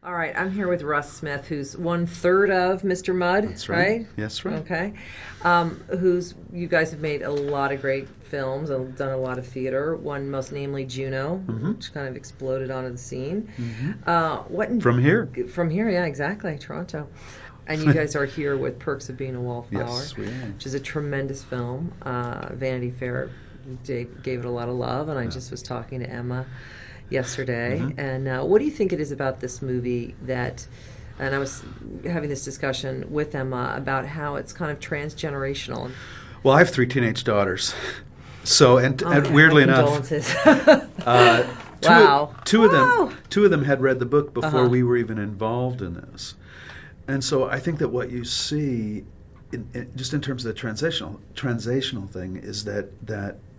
All right, I'm here with Russ Smith, who's 1/3 of Mr. Mudd, That's right. Yes, right. Okay. You guys have made a lot of great films, and done a lot of theater, one most namely Juno, which kind of exploded onto the scene. From here. From here, yeah, exactly, Toronto. And you guys are here with Perks of Being a Wallflower, Yes, we are. which is a tremendous film. Vanity Fair gave it a lot of love, and I just was talking to Emma yesterday. And what do you think it is about this movie that, and I was having this discussion with Emma about how it's kind of transgenerational. Well, I have 3 teenage daughters. So, and weirdly enough, two of them had read the book before we were even involved in this. And so I think that what you see, just in terms of the transitional thing, is that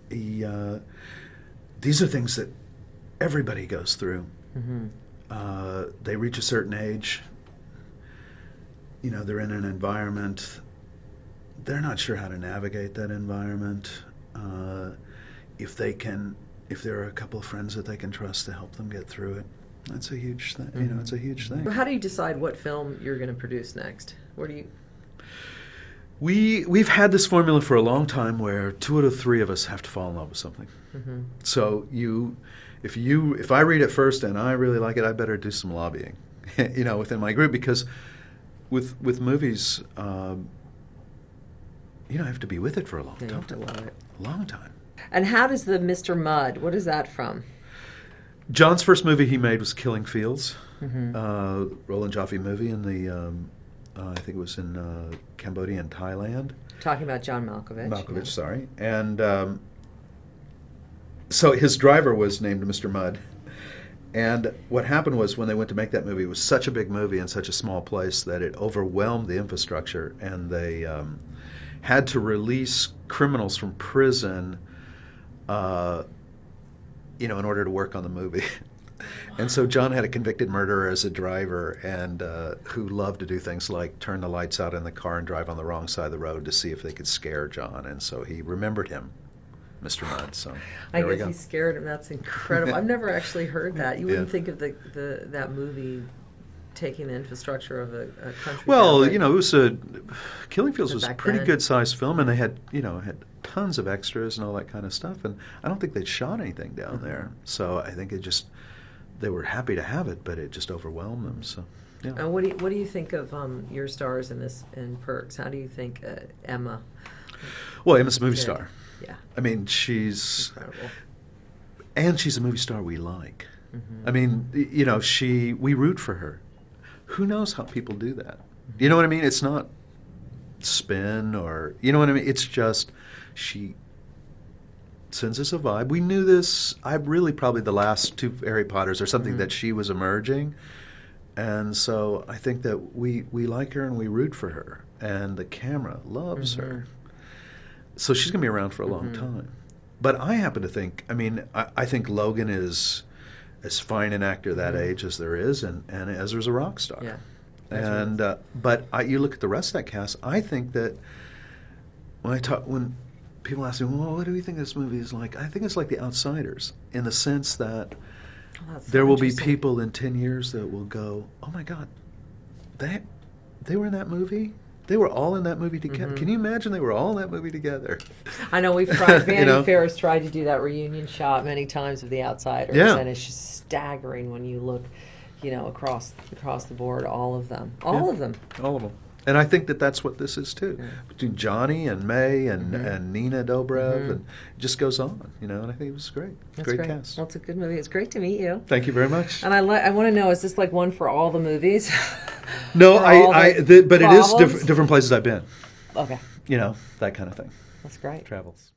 these are things that everybody goes through. They reach a certain age, they're in an environment, they're not sure how to navigate that environment. If there are a couple of friends that they can trust to help them get through it, that's a huge thing. It's a huge thing. How do you decide what film you're going to produce next? Where do you... We've had this formula for a long time where 2 out of 3 of us have to fall in love with something. So if I read it first and I really like it, I better do some lobbying, within my group, because with movies, I have to be with it for a long time. You have to love it. A long time. And how does the Mr. Mudd, what is that from? John's first movie he made was Killing Fields, Roland Joffe movie in the, I think it was in Cambodia and Thailand. Talking about John Malkovich. Sorry. And so his driver was named Mr. Mudd. And what happened was, when they went to make that movie, it was such a big movie in such a small place that it overwhelmed the infrastructure, and they had to release criminals from prison in order to work on the movie. And so John had a convicted murderer as a driver, and who loved to do things like turn the lights out in the car and drive on the wrong side of the road to see if they could scare John. And so he remembered him, Mr. Mudd. So I guess he scared him. That's incredible. I've never actually heard that. You wouldn't think of that movie taking the infrastructure of a country. Well, it was Killing Fields was a pretty good-sized film, and they had had tons of extras and all that kind of stuff. And I don't think they'd shot anything down there. So I think they were happy to have it, but it just overwhelmed them. So, yeah. And what do you think of your stars in Perks? How do you think Emma? Well, Emma's a movie star. Yeah. I mean, she's incredible, and she's a movie star we like. I mean, we root for her. Who knows how people do that? You know what I mean? It's not spin or, you know what I mean? It's just she sends us a vibe. We knew this. Probably the last 2 Harry Potters or something that she was emerging, and so I think that we like her and we root for her, and the camera loves her. So she's going to be around for a long time. But I happen to think, I think Logan is as fine an actor that age as there is, and Ezra's a rock star. Yeah. And but you look at the rest of that cast, I think that when people ask me, well, what do you think this movie is like? I think it's like The Outsiders, in the sense that there will be people in 10 years that will go, oh my God, they were in that movie? They were all in that movie together. Can you imagine they were all in that movie together? I know we've tried. Vanity Fair has tried to do that reunion shot many times of The Outsiders, and it's just staggering when you look, across the board. All of them. All of them. And I think that that's what this is too. Between Johnny and May and Nina Dobrev, and it just goes on. And I think it was great. Great cast. Well, it's a good movie. It's great to meet you. Thank you very much. And I want to know, is this like one for all the movies? No, but it is different places I've been. Okay. That kind of thing. That's great. Travels.